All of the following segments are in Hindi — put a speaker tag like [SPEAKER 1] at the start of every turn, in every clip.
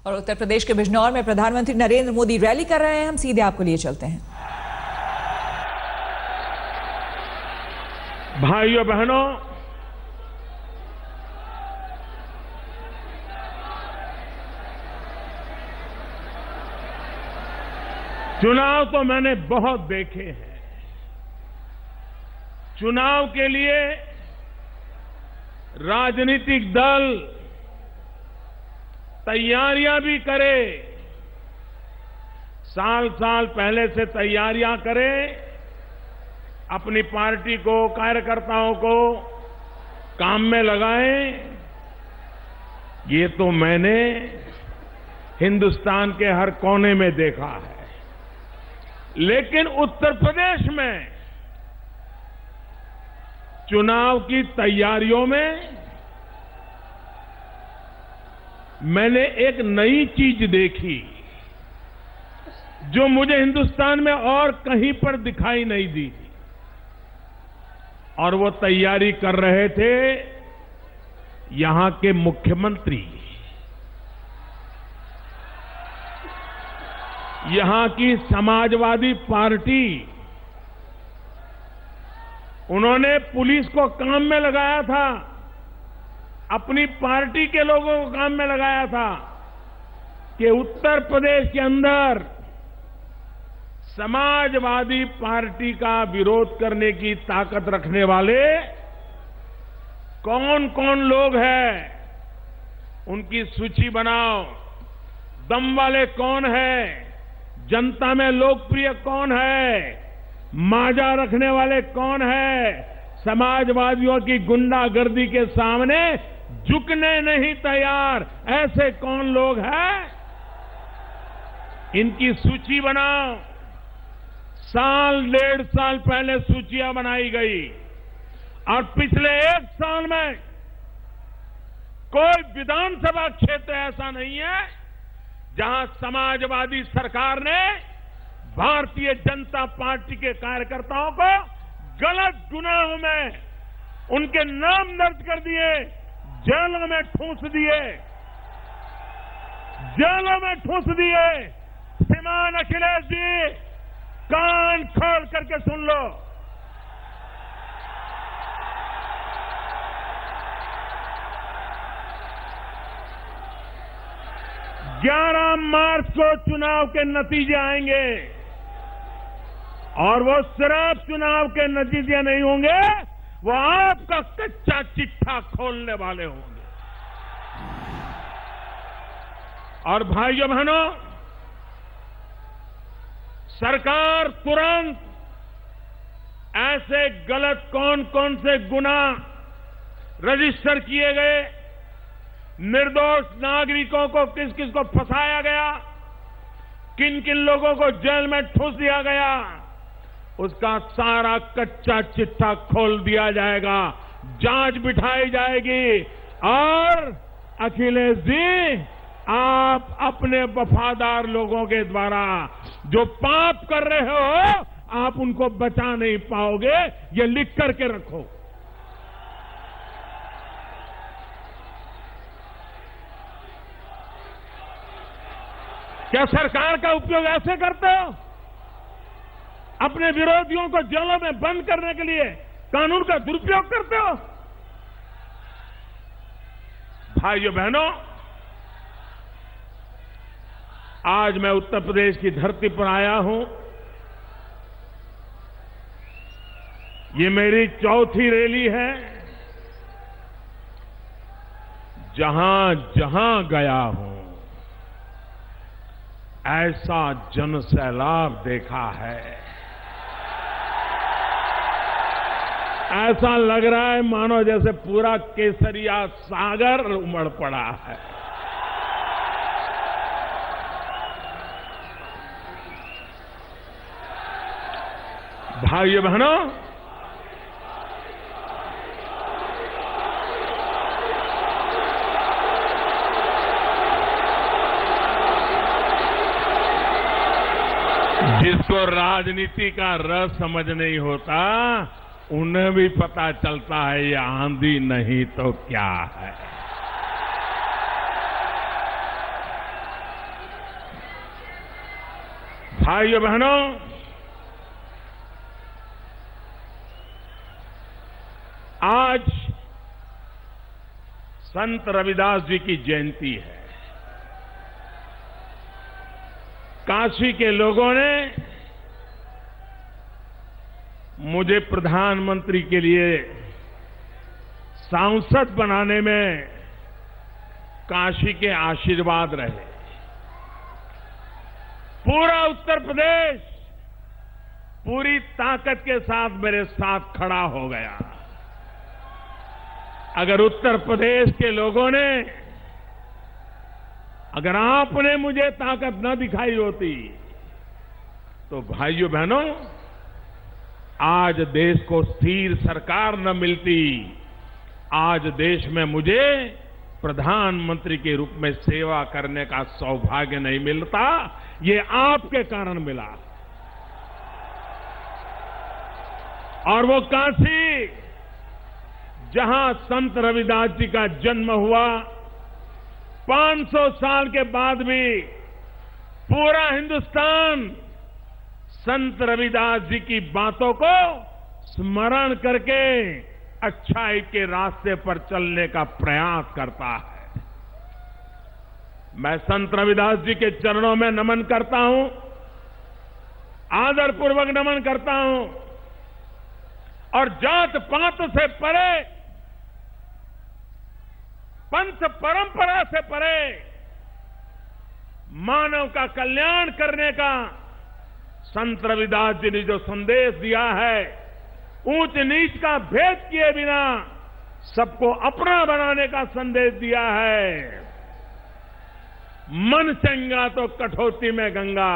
[SPEAKER 1] और उत्तर प्रदेश के बिजनौर में प्रधानमंत्री नरेंद्र मोदी रैली कर रहे हैं। हम सीधे आपको लिए चलते हैं।
[SPEAKER 2] भाइयों बहनों, चुनाव तो मैंने बहुत देखे हैं। चुनाव के लिए राजनीतिक दल तैयारियां भी करे, साल साल पहले से तैयारियां करे, अपनी पार्टी को, कार्यकर्ताओं को काम में लगाएं। ये तो मैंने हिंदुस्तान के हर कोने में देखा है, लेकिन उत्तर प्रदेश में चुनाव की तैयारियों में मैंने एक नई चीज देखी जो मुझे हिंदुस्तान में और कहीं पर दिखाई नहीं दी। और वो तैयारी कर रहे थे यहां के मुख्यमंत्री, यहां की समाजवादी पार्टी। उन्होंने पुलिस को काम में लगाया था, अपनी पार्टी के लोगों को काम में लगाया था कि उत्तर प्रदेश के अंदर समाजवादी पार्टी का विरोध करने की ताकत रखने वाले कौन कौन लोग हैं, उनकी सूची बनाओ। दम वाले कौन है, जनता में लोकप्रिय कौन है, माजा रखने वाले कौन है, समाजवादियों की गुंडागर्दी के सामने झुकने नहीं तैयार, ऐसे कौन लोग हैं, इनकी सूची बनाओ। साल डेढ़ साल पहले सूचियां बनाई गई और पिछले एक साल में कोई विधानसभा क्षेत्र ऐसा नहीं है जहां समाजवादी सरकार ने भारतीय जनता पार्टी के कार्यकर्ताओं को गलत गुनाहों में उनके नाम दर्ज कर दिए, जेलों में ठूंस दिए, जेलों में ठूंस दिए। श्रीमान अखिलेश जी, कान खोल करके सुन लो। ग्यारह मार्च को चुनाव के नतीजे आएंगे और वो सिर्फ चुनाव के नतीजे नहीं होंगे, वो आपका कच्चा चिट्ठा खोलने वाले होंगे। और भाइयों बहनों, सरकार तुरंत ऐसे गलत कौन कौन से गुनाह रजिस्टर किए गए, निर्दोष नागरिकों को किस किस को फंसाया गया, किन किन लोगों को जेल में ठूंस दिया गया, उसका सारा कच्चा चिट्ठा खोल दिया जाएगा, जांच बिठाई जाएगी। और अखिलेश जी, आप अपने वफादार लोगों के द्वारा जो पाप कर रहे हो, आप उनको बचा नहीं पाओगे, ये लिख करके रखो। क्या सरकार का उपयोग ऐसे करते हो? अपने विरोधियों को जेलों में बंद करने के लिए कानून का दुरुपयोग करते हो? भाइयों बहनों, आज मैं उत्तर प्रदेश की धरती पर आया हूं। ये मेरी चौथी रैली है। जहां जहां गया हूं, ऐसा जनसैलाब देखा है, ऐसा लग रहा है मानो जैसे पूरा केसरिया सागर उमड़ पड़ा है। भाइयों बहनों, जिसको राजनीति का रस समझ नहीं होता, उन्हें भी पता चलता है ये आंधी नहीं तो क्या है। भाइयों बहनों, आज संत रविदास जी की जयंती है। काशी के लोगों ने मुझे प्रधानमंत्री के लिए सांसद बनाने में काशी के आशीर्वाद रहे। पूरा उत्तर प्रदेश पूरी ताकत के साथ मेरे साथ खड़ा हो गया। अगर उत्तर प्रदेश के लोगों ने, अगर आपने मुझे ताकत न दिखाई होती तो भाइयों बहनों, आज देश को स्थिर सरकार न मिलती, आज देश में मुझे प्रधानमंत्री के रूप में सेवा करने का सौभाग्य नहीं मिलता। ये आपके कारण मिला। और वो काशी जहां संत रविदास जी का जन्म हुआ, 500 साल के बाद भी पूरा हिंदुस्तान संत रविदास जी की बातों को स्मरण करके अच्छाई के रास्ते पर चलने का प्रयास करता है। मैं संत रविदास जी के चरणों में नमन करता हूं, आदरपूर्वक नमन करता हूं, और जात पात से परे, पंथ परंपरा से परे मानव का कल्याण करने का संत रविदास जी ने जो संदेश दिया है, ऊंच नीच का भेद किए बिना सबको अपना बनाने का संदेश दिया है। मन चंगा तो कठौती में गंगा,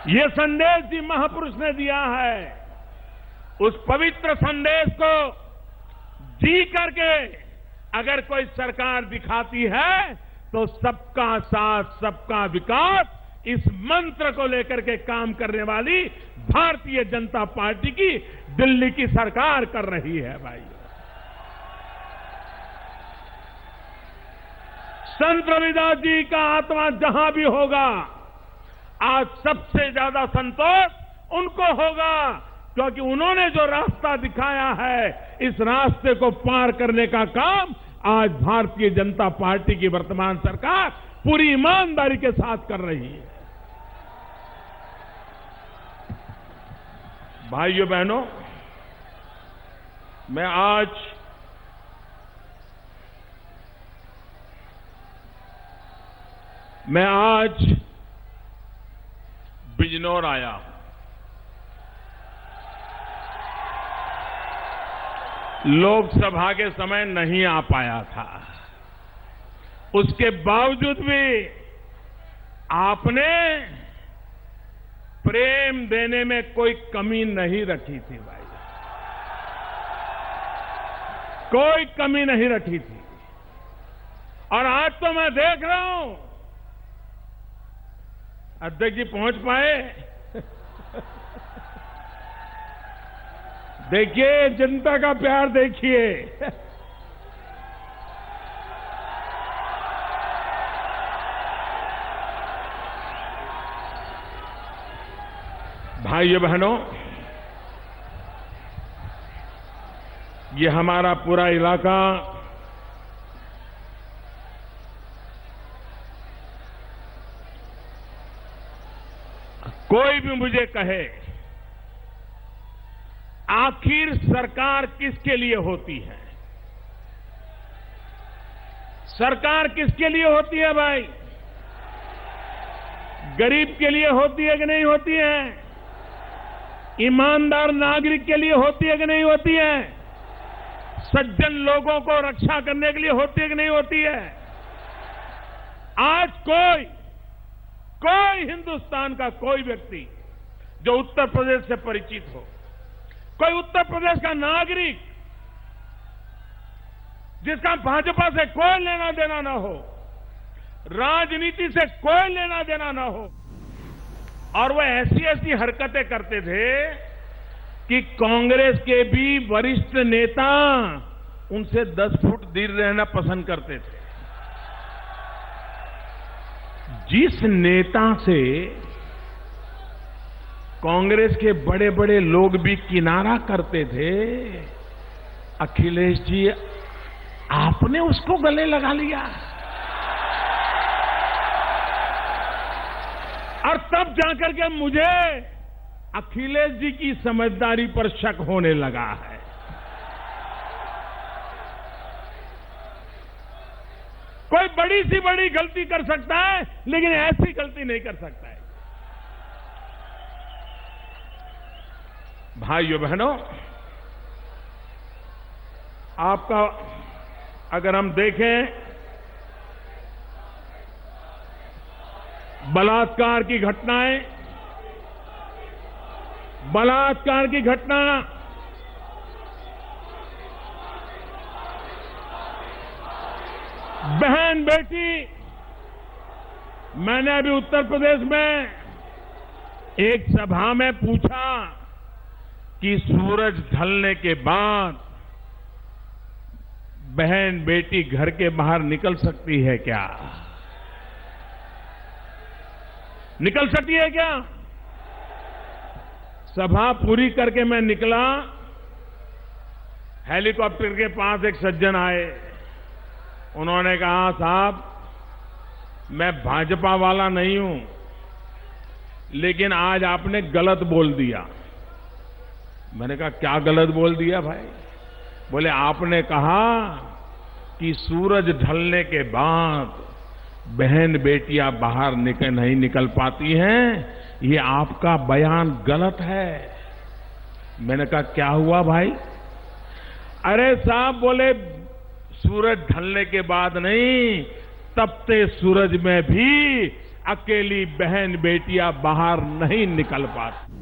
[SPEAKER 2] ये संदेश जी महापुरुष ने दिया है। उस पवित्र संदेश को जी करके अगर कोई सरकार दिखाती है तो सबका साथ सबका विकास, इस मंत्र को लेकर के काम करने वाली भारतीय जनता पार्टी की दिल्ली की सरकार कर रही है। भाई, संत रविदास जी का आत्मा जहां भी होगा, आज सबसे ज्यादा संतोष उनको होगा, क्योंकि उन्होंने जो रास्ता दिखाया है, इस रास्ते को पार करने का काम आज भारतीय जनता पार्टी की वर्तमान सरकार पूरी ईमानदारी के साथ कर रही है। भाइयों बहनों, मैं आज बिजनौर आया हूं। लोकसभा के समय नहीं आ पाया था, उसके बावजूद भी आपने प्रेम देने में कोई कमी नहीं रखी थी। भाई, कोई कमी नहीं रखी थी। और आज तो मैं देख रहा हूं, अध्यक्ष जी पहुंच पाए। देखिए, जनता का प्यार देखिए। भाइयों बहनों, ये हमारा पूरा इलाका कोई भी मुझे कहे आखिर सरकार किसके लिए होती है? सरकार किसके लिए होती है भाई? गरीब के लिए होती है कि नहीं होती है? ईमानदार नागरिक के लिए होती है कि नहीं होती है? सज्जन लोगों को रक्षा करने के लिए होती है कि नहीं होती है? आज कोई हिंदुस्तान का कोई व्यक्ति जो उत्तर प्रदेश से परिचित हो, कोई उत्तर प्रदेश का नागरिक जिसका भाजपा से कोई लेना देना ना हो, राजनीति से कोई लेना देना ना हो, और वो ऐसी हरकतें करते थे कि कांग्रेस के भी वरिष्ठ नेता उनसे 10 फुट दूर रहना पसंद करते थे। जिस नेता से कांग्रेस के बड़े बड़े लोग भी किनारा करते थे, अखिलेश जी आपने उसको गले लगा लिया। और तब जाकर के मुझे अखिलेश जी की समझदारी पर शक होने लगा है। कोई बड़ी सी बड़ी गलती कर सकता है, लेकिन ऐसी गलती नहीं कर सकता है। भाइयों बहनों, आपका अगर हम देखें, बलात्कार की घटनाएं, बलात्कार की घटना बहन बेटी, मैंने अभी उत्तर प्रदेश में एक सभा में पूछा कि सूरज ढलने के बाद बहन बेटी घर के बाहर निकल सकती है क्या? निकल सकती है क्या? सभा पूरी करके मैं निकला, हेलीकॉप्टर के पास एक सज्जन आए। उन्होंने कहा, साहब मैं भाजपा वाला नहीं हूं, लेकिन आज आपने गलत बोल दिया। मैंने कहा, क्या गलत बोल दिया भाई? बोले, आपने कहा कि सूरज ढलने के बाद बहन बेटियां बाहर नहीं निकल पाती हैं, ये आपका बयान गलत है। मैंने कहा, क्या हुआ भाई? अरे साहब, बोले सूरज ढलने के बाद नहीं, तपते सूरज में भी अकेली बहन बेटियां बाहर नहीं निकल पाती।